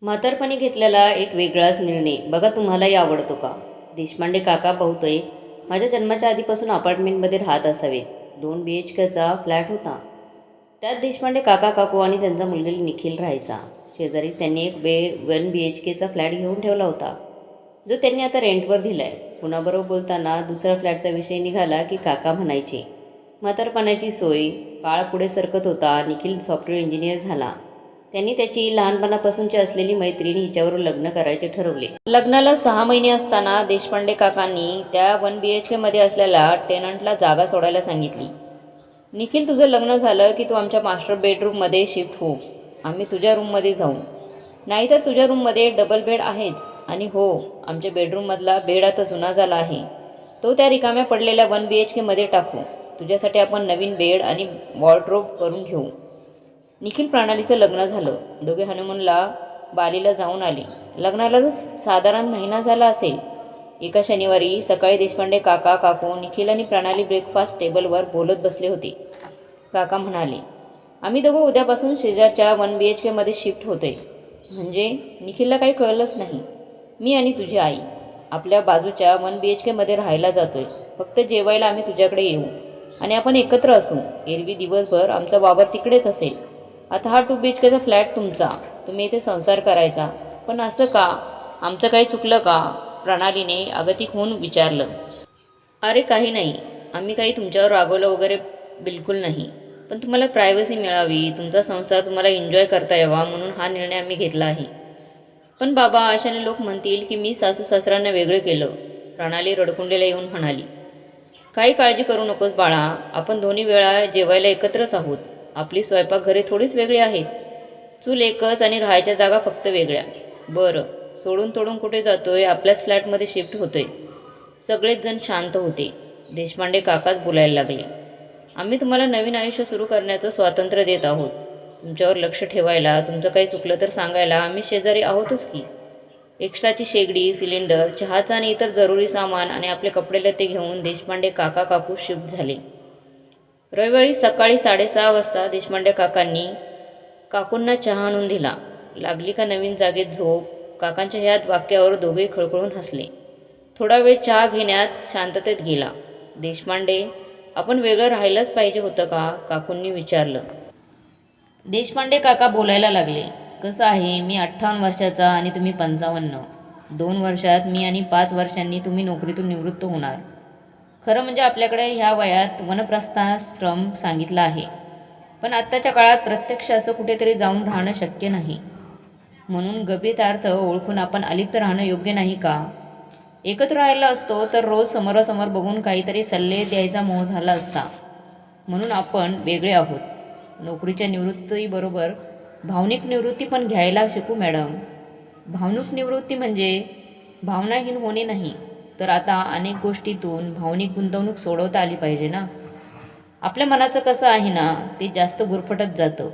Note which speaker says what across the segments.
Speaker 1: म्हातारपणी घेतलेला एक वेगळाच निर्णय बघा तुम्हालाही आवडतो का? देशपांडे काका बहुतेक माझ्या जन्माच्या आधीपासून अपार्टमेंटमध्ये राहत असावेत। 2 BHKचा फ्लॅट होता। त्यात देशपांडे काका काकू आणि त्यांचा मुलगा निखिल राहायचा। शेजारी त्यांनी एक 1 BHKचा फ्लॅट घेऊन ठेवला होता, जो त्यांनी आता रेंटवर दिलाय। कुणाबरोबर बोलताना दुसऱ्या फ्लॅटचा विषय निघाला की काका म्हणायचे, म्हातारपणाची सोय। काळ पुढे सरकत होता। निखिल सॉफ्टवेअर इंजिनियर झाला। त्यांनी त्याची लहानपणापासूनची असलेली मैत्रीण हिच्यावर लग्न करायचे ठरवले। लग्नाला 6 महिने असताना देशपांडे काकांनी त्या 1 BHKमध्ये असलेल्या टेनंटला जागा सोडायला सांगितली। निखिल, तुझं लग्न झालं की तू आमच्या मास्टर बेडरूममध्ये शिफ्ट हो। आम्ही तुझ्या रूममध्ये जाऊ, नाहीतर तुझ्या रूममध्ये डबल बेड आहेच। आणि हो, आमच्या बेडरूममधला बेड आता जुना झाला आहे, तो त्या रिकाम्या पडलेल्या 1 BHKमध्ये टाकू। तुझ्यासाठी आपण नवीन बेड आणि वॉर्डरोब करून घेऊ। निखिल प्रणालीचं लग्न झालं। दोघे हनीमूनला बालीला जाऊन आले। लग्नाला साधारण महिना झाला असेल। एका शनिवारी सकाळी देशपांडे काका काकू निखिल आणि प्रणाली ब्रेकफास्ट टेबलवर बोलत बसले होते। काका म्हणाले, आम्ही दोघं उद्यापासून शेजारच्या 1 BHKमध्ये शिफ्ट होतोय। म्हणजे? निखिलला काही कळलंच नाही। मी आणि तुझी आई आपल्या बाजूच्या 1 BHKमध्ये राहायला जातोय। फक्त जेवायला आम्ही तुझ्याकडे येऊ आणि आपण एकत्र असू। एरवी दिवसभर आमचा वावर तिकडेच असेल। आता हा 2 BHKचा फ्लॅट तुमचा, तुम्ही इथे संसार करायचा। पण असं का? आमचं काही चुकलं का? प्रणालीने अगतिक होऊन विचारलं। अरे काही नाही, आम्ही काही तुमच्यावर रागवलं वगैरे बिलकुल नाही। पण तुम्हाला प्रायव्हसी मिळावी, तुमचा संसार तुम्हाला एन्जॉय करता यावा म्हणून हा निर्णय आम्ही घेतला आहे। पण बाबा, अशाने लोक म्हणतील की मी सासू सासऱ्यांना वेगळं केलं। प्रणाली रडकुंडीला येऊन म्हणाली, काही काळजी करू नकोस बाळा, आपण दोन्ही वेळा जेवायला एकत्रच आहोत। आपली स्वयंपाकघरे थोडीच वेगळी आहेत। चूल एकच आणि राहायच्या जागा फक्त वेगळ्या। बरं, सोडून तोडून कुठे जातोय? आपल्याच फ्लॅटमध्ये शिफ्ट होतोय। सगळेच जण शांत होते। देशपांडे काकाच बोलायला लागले, आम्ही तुम्हाला नवीन आयुष्य सुरू करण्याचं स्वातंत्र्य देत आहोत। तुमच्यावर लक्ष ठेवायला, तुमचं काही चुकलं तर सांगायला आम्ही शेजारी आहोतच की। एक्स्ट्राची शेगडी, सिलेंडर, चहाचा आणि इतर जरुरी सामान आणि आपले कपडे लत्ते घेऊन देशपांडे काका काकू शिफ्ट झाले। रविवारी सकाळी 6:30 वाजता देशपांडे काकांनी काकूंना चहा आणून दिला। लागली का नवीन जागेत झोप? काकांच्या ह्या वाक्यावर दोघेही खळखळून हसले। थोडा वेळ चहा घेण्यात शांततेत गेला। देशपांडे, आपण वेगळं राहिलंच पाहिजे होतं का? काकूंनी विचारलं। देशपांडे काका बोलायला लागले, कसं आहे, मी 58 वर्षाचा आणि तुम्ही 55। 2 वर्षात मी आणि 5 वर्षांनी तुम्ही नोकरीतून निवृत्त होणार। खरं म्हणजे आपल्याकडे ह्या वयात वनप्रस्थाश्रम सांगितला आहे, पण आत्ताच्या काळात प्रत्यक्ष असं कुठेतरी जाऊन राहणं शक्य नाही। म्हणून गभीरार्थ ओळखून आपण अलिप्त राहणं योग्य नाही का? एकत्र राहिला असतो तर रोज समोरासमोर बघून काहीतरी सल्ले द्यायचा मोह झाला असता। म्हणून आपण वेगळे आहोत। नोकरीच्या निवृत्तीबरोबर भावनिक निवृत्ती पण घ्यायला शिकू मॅडम। भावनिक निवृत्ती म्हणजे भावनाहीन होणे नाही, तर आता अनेक गोष्टीतून भावनिक गुंतवणूक सोडवता आली पाहिजे ना। आपल्या मनाचं कसं आहे ना, ते जास्त गुरफटत जातं।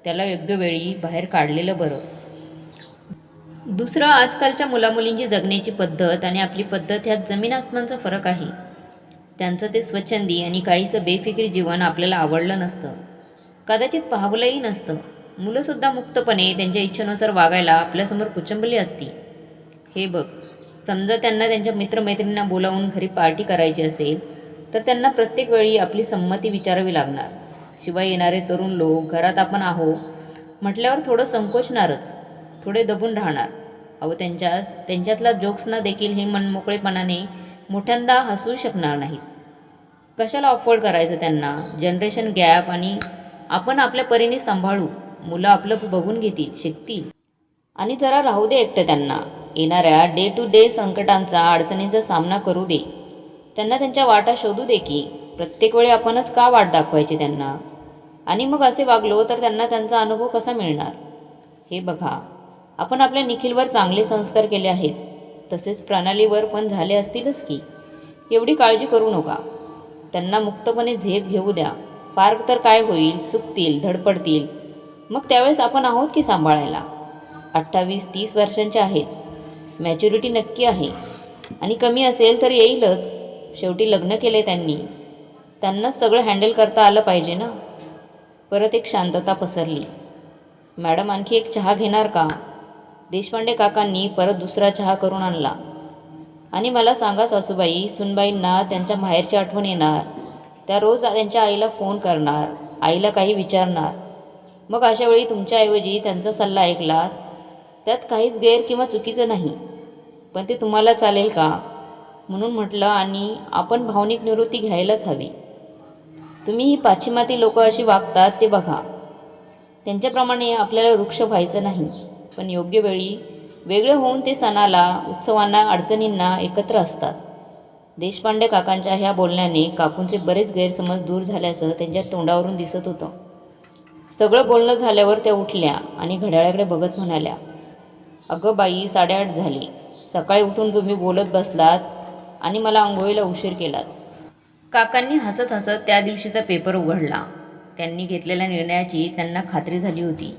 Speaker 1: त्याला योग्य वेळी बाहेर काढलेलं बरं। दुसरं, आजकालच्या मुलामुलींची जगण्याची पद्धत आणि आपली पद्धत ह्यात जमीन आसमानचा फरक आहे। त्यांचं ते स्वच्छंदी आणि काहीसं बेफिकिरी जीवन आपल्याला आवडलं नसतं, कदाचित पाहवलंही नसतं। मुलंसुद्धा मुक्तपणे त्यांच्या इच्छेनुसार वागायला आपल्यासमोर कुचंबली असती। हे बघ, समजा त्यांना त्यांच्या मित्रमैत्रिणींना बोलावून घरी पार्टी करायची असेल तर त्यांना प्रत्येक वेळी आपली संमती विचारावी लागणार। शिवाय येणारे तरुण लोक घरात आपण आहो म्हटल्यावर थोडं संकोचणारच, थोडे दबून राहणार। अहो, त्यांच्यातला जोक्सना देखील हे मनमोकळेपणाने मोठ्यांदा हसू शकणार नाहीत। कशाला ऑफवर्ड करायचं त्यांना? जनरेशन गॅप, आणि आपण आपल्या परीने सांभाळू। मुलं आपलं बघून घेतील, शिकतील, आणि जरा राहू दे एकटं त्यांना। येणाऱ्या डे टू डे संकटांचा, अडचणींचा सामना करू दे त्यांना, त्यांच्या वाटा शोधू दे की। प्रत्येक वेळी आपणच का वाट दाखवायची त्यांना? आणि मग असे वागलो तर त्यांना त्यांचा अनुभव कसा मिळणार? हे बघा, आपण आपल्या निखिलवर चांगले संस्कार केले आहेत, तसेच प्रणालीवर पण झाले असतीलच की। एवढी काळजी करू नका। त्यांना मुक्तपणे झेप घेऊ द्या। फार तर काय होईल, चुकतील, धडपडतील, मग त्यावेळेस आपण आहोत की सांभाळायला। 28-30 वर्षांचे आहेत, मॅच्युरिटी नक्की आहे, आणि कमी असेल तर येईलच। शेवटी लग्न केले त्यांनी, त्यांनाच सगळं हँडल करता आलं पाहिजे ना। परत एक शांतता पसरली। मॅडम, आणखी एक चहा घेणार का? देशपांडे काकांनी परत दुसरा चहा करून आणला. आणि मला सांगा सासूबाई, सुनबाईंना त्यांच्या माहेरची आठवण येणार. त्या रोज त्यांच्या आईला फोन करणार, आईला काही विचारणार. मग अशावेळी तुमच्याऐवजी त्यांचा सल्ला ऐकलात, त्यात काहीच गैर किंवा चुकीचं नाही. पण ते तुम्हाला चालेल का? म्हणून म्हटलं, आणि आपण भावनिक निवृत्ती घ्यायलाच हवी. तुम्ही ही पाश्चिमात्य लोक अशी वागतात ते बघा. त्यांच्याप्रमाणे आपल्याला वृक्ष व्हायचं नाही, पण योग्य वेळी वेगळे होऊन ते सणाला, उत्सवांना, अडचणींना एकत्र असतात. देशपांडे काकांच्या ह्या बोलण्याने काकूंचे बरेच गैरसमज दूर झाल्याचं त्यांच्या तोंडावरून दिसत होतं. सगळं बोलणं झाल्यावर त्या उठल्या आणि घड्याळाकडे बघत म्हणाल्या, अगं बाई, 8:30 झाली. सकाळी उठून तुम्ही बोलत बसलात आणि मला अंघोळीला उशीर केलात. काकांनी हसत हसत त्या दिवशीचा पेपर उघडला. त्यांनी घेतलेल्या निर्णयाची त्यांना खात्री झाली होती.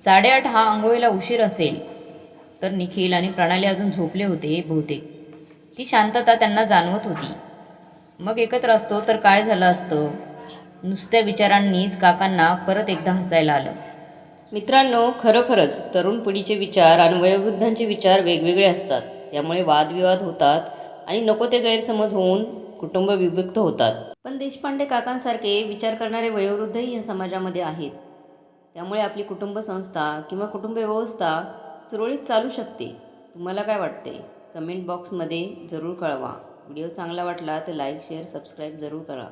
Speaker 1: 8:30 हा अंघोळीला उशीर असेल तर निखिल आणि प्रणाली अजून झोपले होते बहुतेक. ती शांतता त्यांना जाणवत होती. मग एकत्र असतो तर काय झालं असतं? नुसत्या विचारांनीच काकांना परत एकदा हसायला आलं. मित्रांनो, खरोखरच तरुण पिढीचे विचार आणि वयोवृद्धांचे विचार वेगवेगळे असतात. त्यामुळे वादविवाद होतात आणि नको ते गैरसमज होऊन कुटुंब विभक्त होतात. पण देशपांडे काकांसारखे विचार करणारे वयोवृद्धही या समाजामध्ये आहेत. त्यामुळे आपली कुटुंब संस्था किंवा कुटुंब व्यवस्था सुरळीत चालू शकते. तुम्हाला काय वाटते? कमेंट बॉक्समध्ये जरूर कळवा. व्हिडिओ चांगला वाटला तर लाईक, शेअर, सबस्क्राईब जरूर करा.